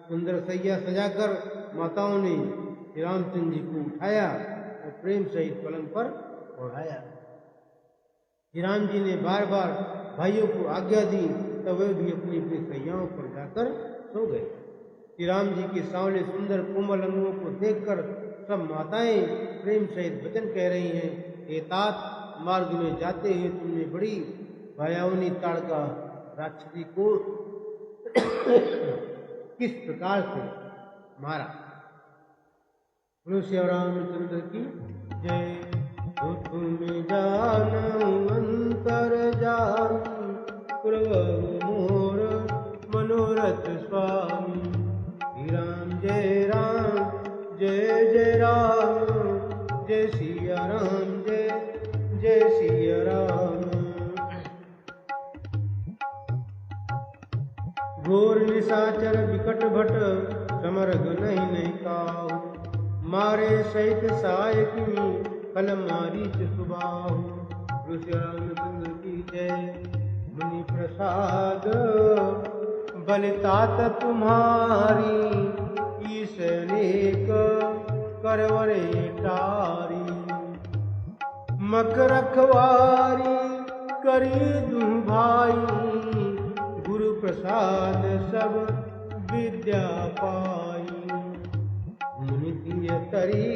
सुंदर सैया सजाकर माताओं ने श्री रामचंद्र जी को उठाया और प्रेम सहित पलंग पर ओढ़ाया। श्री राम जी ने बार बार भाइयों को आज्ञा दी, तब वे भी अपनी अपनी सैयाओं पर जाकर सो गए। श्री राम जी के सांवले सुंदर कोमल अंगों को देखकर सब माताएं प्रेम सहित वचन कह रही हैं, हे तात, मार्ग में जाते हुए तुमने बड़ी भयावनी ताड़का राक्षसी को किस प्रकार से मारा। तुलसी रामचंद्र की जय। तो तुम जानो अंतर जान पुरवहु मोर मनोरथ स्वामी। श्री राम जय राम जय जय राम जय सिया राम जय जय सिया राम। घोर निशाचर विकट भट समरग नहीं काहू। मारे सहित सहायक कल मारीच सुबाहु। तुलसी रामचंद्र की जय। मुनि प्रसाद बलितात तुम्हारी ईश अनेक करवरे टारी। मक रखवारी करी दुह भाई गुरु प्रसाद सब विद्या पाई। मुनि तरी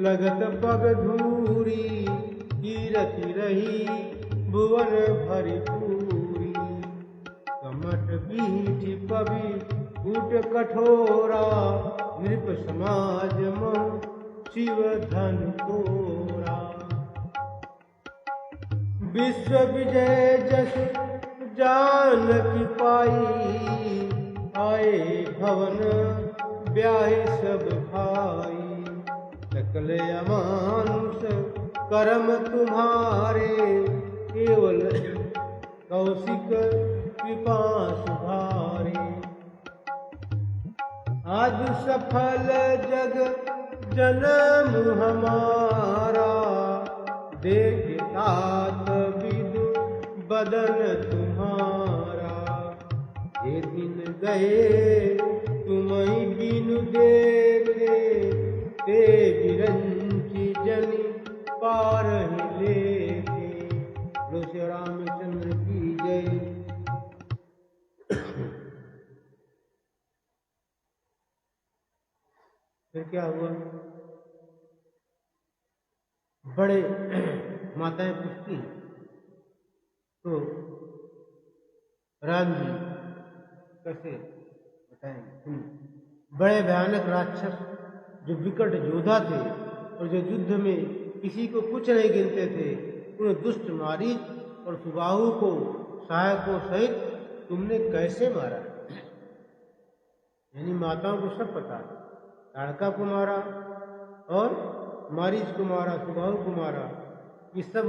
लगत पग धूरी कीरति रही भुवन भरपूरी। कमट पीठ पवि कूट कठोरा नृप समाज मह शिव धन तोरा। विश्व विजय जस जानकी पाई आए भवन ब्याहे सब भाई। सकल अमानुष कर्म तुम्हारे केवल कौशिक कृपा सुधारे। आज सफल जग जन्म हमारा देख तात विदु बदन तुम्हारा। ये दिन गए तुम्हें बिनु देखे ते विरंची जनी पारहि लेके। बोलो श्री रामचंद्र की जय। फिर क्या हुआ? बड़े माताएं पूछती हैं तो राम जी कैसे बताएंगे? बड़े भयानक राक्षस जो विकट योद्धा थे और जो युद्ध में किसी को कुछ नहीं गिनते थे, उन दुष्ट मारीच और सुबाहु को सहायकों सहित तुमने कैसे मारा? यानी माताओं को सब पता है। ताड़का को मारा और मारीच को मारा, सुबाहु को मारा, ये सब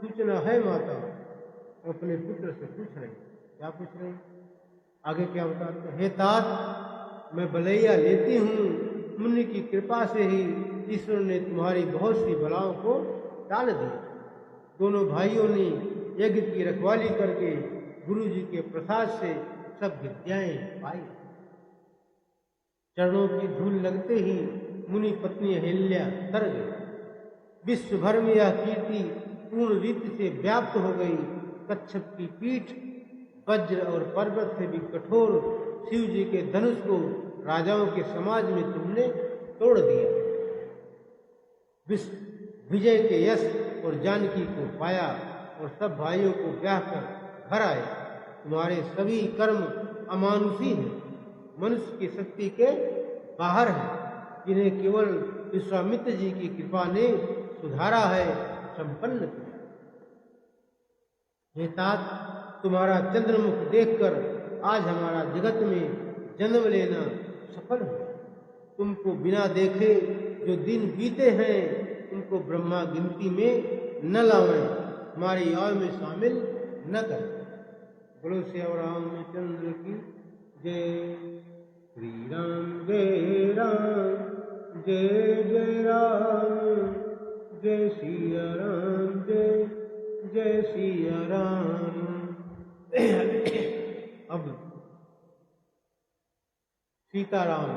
सूचना है। माता अपने पुत्र से पूछ रही। क्या पूछ रही? आगे क्या बताते हैं? हे तात, मैं बलैया लेती हूँ, मुनि की कृपा से ही ईश्वर ने तुम्हारी बहुत सी बलाओं को टाल दिया। दोनों भाइयों ने यज्ञ की रखवाली करके गुरु जी के प्रसाद से सब विद्याएं पाई। चरणों की धूल लगते ही मुनि पत्नी अहिल्या तर गई। विश्व भर में यह कीर्ति पूर्ण रीति से व्याप्त हो गई। कच्छप की पीठ वज्र और पर्वत से भी कठोर शिव जी के धनुष को राजाओं के समाज में तुमने तोड़ दिया। विश्व विजय के यश और जानकी को पाया और सब भाइयों को ब्याह कर घर आए। तुम्हारे सभी कर्म अमानुषी हैं, मनुष्य की शक्ति के बाहर है। जिन्हें केवल विश्वामित्र जी की कृपा ने सुधारा है, संपन्न किया। हे तात, तुम्हारा चंद्रमुख देखकर आज हमारा जगत में जन्म लेना सफल हो। तुमको बिना देखे जो दिन बीते हैं, उनको ब्रह्मा गिनती में न लावें, हमारी आयु में शामिल न करें। बोलो श्री रामचंद्र की जय। श्री राम जय राम, जय जय राम, जय सिया राम, जय जय सिया राम। अब सीताराम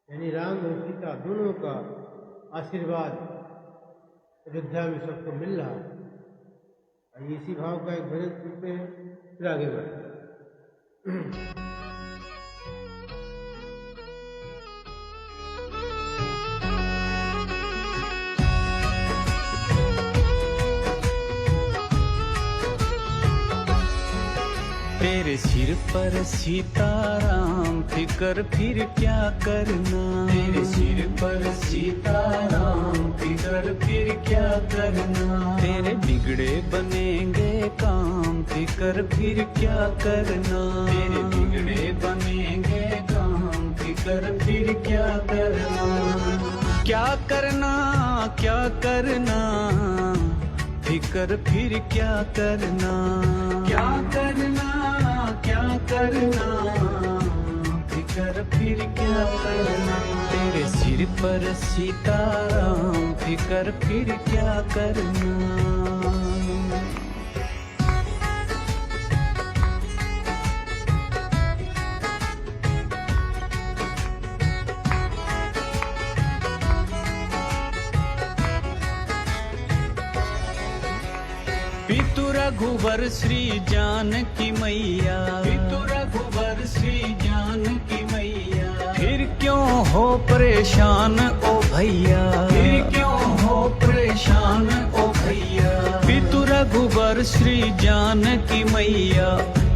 यानी राम और सीता दोनों का आशीर्वाद अयोध्या में सबको मिल रहा है। इसी भाव का एक भजन सुनते हैं, फिर आगे बढ़ते हैं। तेरे सिर पर सीताराम, फिकर फिर क्या करना। तेरे सिर पर सीताराम, फिकर फिर क्या करना। तेरे बिगड़े बनेंगे काम, फिकर फिर क्या करना। तेरे बिगड़े बनेंगे काम, फिकर फिर क्या करना। क्या करना, क्या करना, फिकर फिर क्या करना। क्या करना, क्या करना, फिकर फिर क्या करना। तेरे सिर पर सीताराम, फिकर फिर क्या करना। पितु रघुवर श्री जानकी मैया, पितु रघुवर श्री जानकी मैया। फिर क्यों हो परेशान ओ भैया, फिर क्यों हो परेशान ओ भैया। पितु रघुवर श्री जानकी मैया,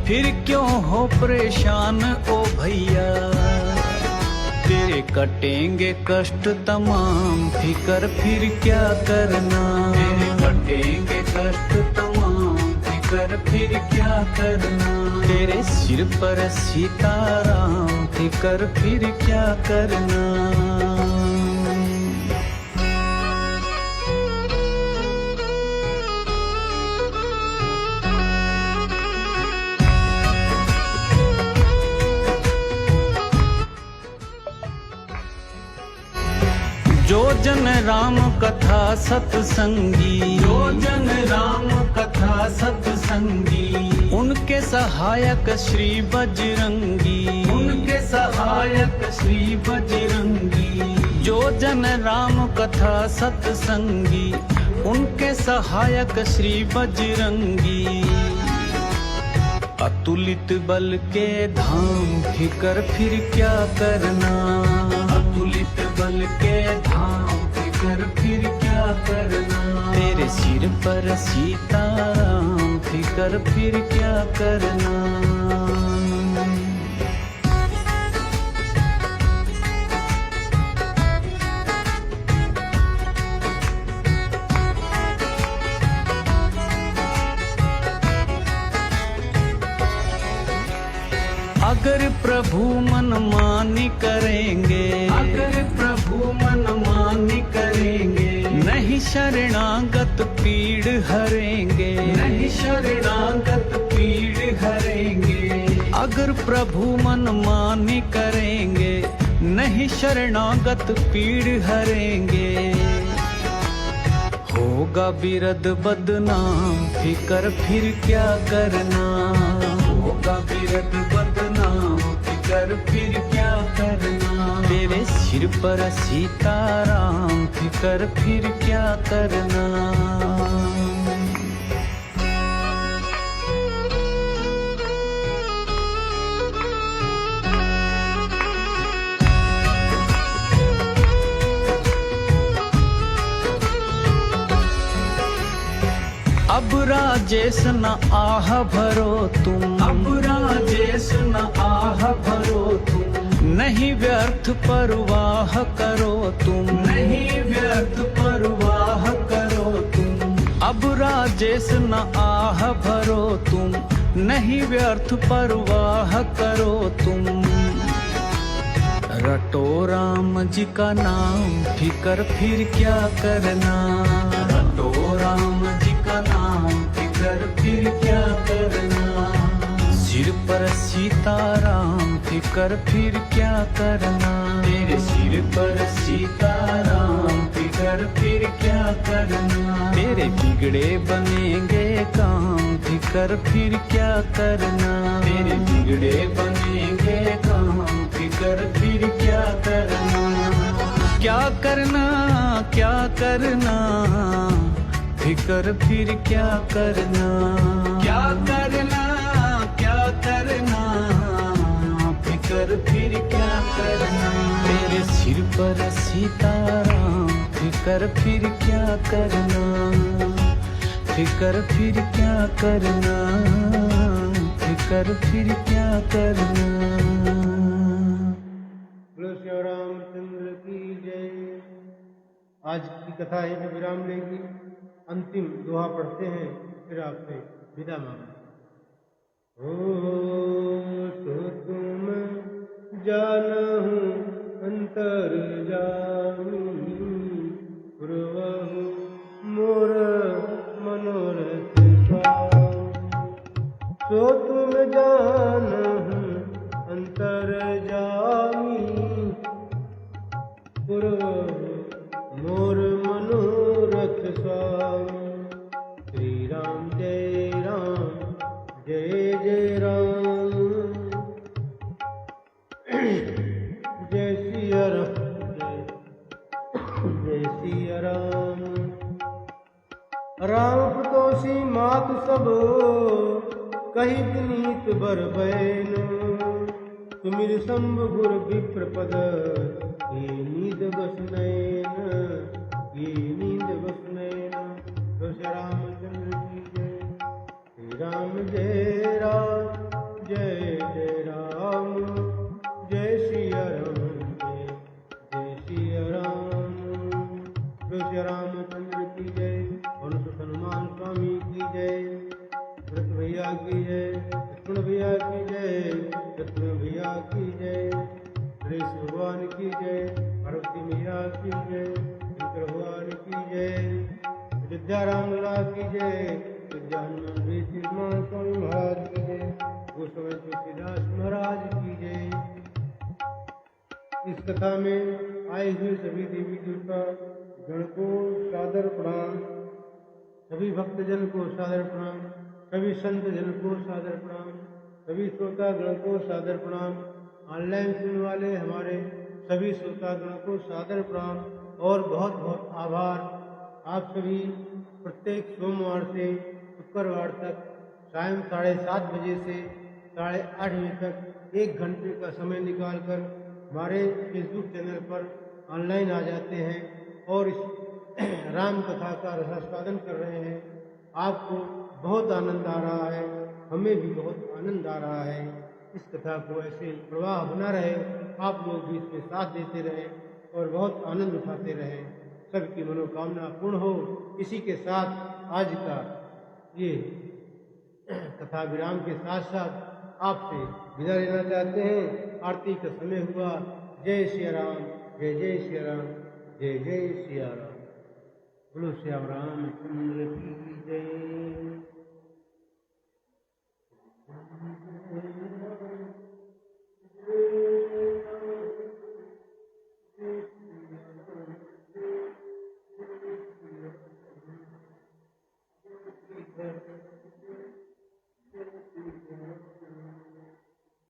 फिर क्यों हो परेशान ओ भैया। तेरे कटेंगे कष्ट तमाम, फिकर फिर क्या करना। तेरे कटेंगे कष्ट तमाम, फिकर फिर क्या करना। तेरे सिर पर सीताराम, फिकर फिर क्या करना। जो जन राम कथा सत्संगी, जो जन राम कथा सत्संगी। उनके सहायक श्री बजरंगी, उनके सहायक श्री बजरंगी। जो जन राम कथा सत्संगी, उनके सहायक श्री बजरंगी। अतुलित बल के धाम फिकर फिर क्या करना, अतुलित बल के धाम फिकर फिर क्या करना। तेरे सिर पर सीताराम फिकर फिर क्या करना। अगर प्रभु मनमानी करेंगे, अगर प्रभु मनमानी करेंगे, नहीं शरणागत पीड़ हरेंगे, नहीं शरणागत पीड़ हरेंगे। अगर प्रभु मनमानी करेंगे, नहीं शरणागत पीड़ हरेंगे। होगा बिरद बदनाम फिकर फिर क्या करना, होगा बिरद बदनाम फिकर फिर क्या करना। तेरे सिर पर सीताराम फिकर फिर क्या करना। अब राजेश न आह भरो तुम, अब राजेश न आह भरो तुम। नहीं व्यर्थ परवाह करो तुम, नहीं व्यर्थ परवाह करो तुम। अब राजेश न आह भरो तुम, नहीं व्यर्थ परवाह करो तुम। रटो राम जी का नाम फिकर फिर क्या करना, रटो राम जी का नाम फिकर फिर क्या करना। सिर पर सीताराम फिकर फिर क्या करना। तेरे सिर पर सीताराम फिकर फिर क्या करना। तेरे बिगड़े बनेंगे काम फिकर फिर क्या करना। तेरे बिगड़े बनेंगे काम फिकर फिर क्या करना। क्या करना, क्या करना, फिकर फिर क्या करना। क्या करना, क्या करना, फिकर फिर क्या करना। तेरे सिर पर सीताराम फिकर फिर क्या करना। फिकर फिर क्या करना, फिकर फिर क्या करना। बोलो श्री रामचंद्र की जय। आज की कथा यहीं पे विराम लेगी। अंतिम दोहा पढ़ते हैं, फिर आपसे विदा मांगते। ओ सो तुम जानहु अंतर जामी, पुरवहु मोर मनोरथ स्वामी। सो तुम जानहु अंतर जामी, पुरवहु मोर मनोरथ स्वामी। श्री राम जय राम, जय जय राम। जय सिया राम, जय सिया राम। राम पुतोसी मातु सब, कही विनीत बर बैन। सुमिर शंभु गुर विप्र पद, ये नींद बस नैन, ये नींद बस नैन। तो श्री रामचंद्र की जय। श्री राम जय राम, जय जय राम। जय सिया राम, जय सिया राम। तो श्री रामचंद्र की जय। हनुमत हनुमान स्वामी की जय। भरत भैया की जय। लक्ष्मण भैया की जय। लक्ष्मण भैया की जय। गणेश भगवान की जय। पार्वती मैया की जय। शंकर भगवान की जय। अयोध्या राम लला की जय। अयोध्या हनुमान स्वामी महाराज की जय। गोस्वामी तुलसीदास महाराज की जय। इस कथा में आए हुए सभी देवी देवता गण को सादर प्रणाम। सभी भक्तजन को सादर प्रणाम। सभी संत जन को सादर प्रणाम, सभी श्रोतागण को सादर प्रणाम, ऑनलाइन सुनने वाले हमारे सभी श्रोतागण को सादर प्रणाम और बहुत बहुत आभार। आप सभी प्रत्येक सोमवार से शुक्रवार तक सायं 7:30 बजे से 8:30 बजे तक 1 घंटे का समय निकालकर हमारे फेसबुक चैनल पर ऑनलाइन आ जाते हैं और इस राम कथा का रसास्वादन कर रहे हैं। आपको बहुत आनंद आ रहा है, हमें भी बहुत आनंद आ रहा है। इस कथा को ऐसे प्रवाह बना रहे, आप लोग भी इसमें साथ देते रहें और बहुत आनंद उठाते रहें। सबकी मनोकामना पूर्ण हो। इसी के साथ आज का ये कथा विराम के साथ साथ आपसे विदा लेना चाहते हैं। आरती का समय हुआ। जय सिया राम, जय जय सिया राम, जय जय सिया राम। बोलो श्याम रामचंद्र की जय। Thank you.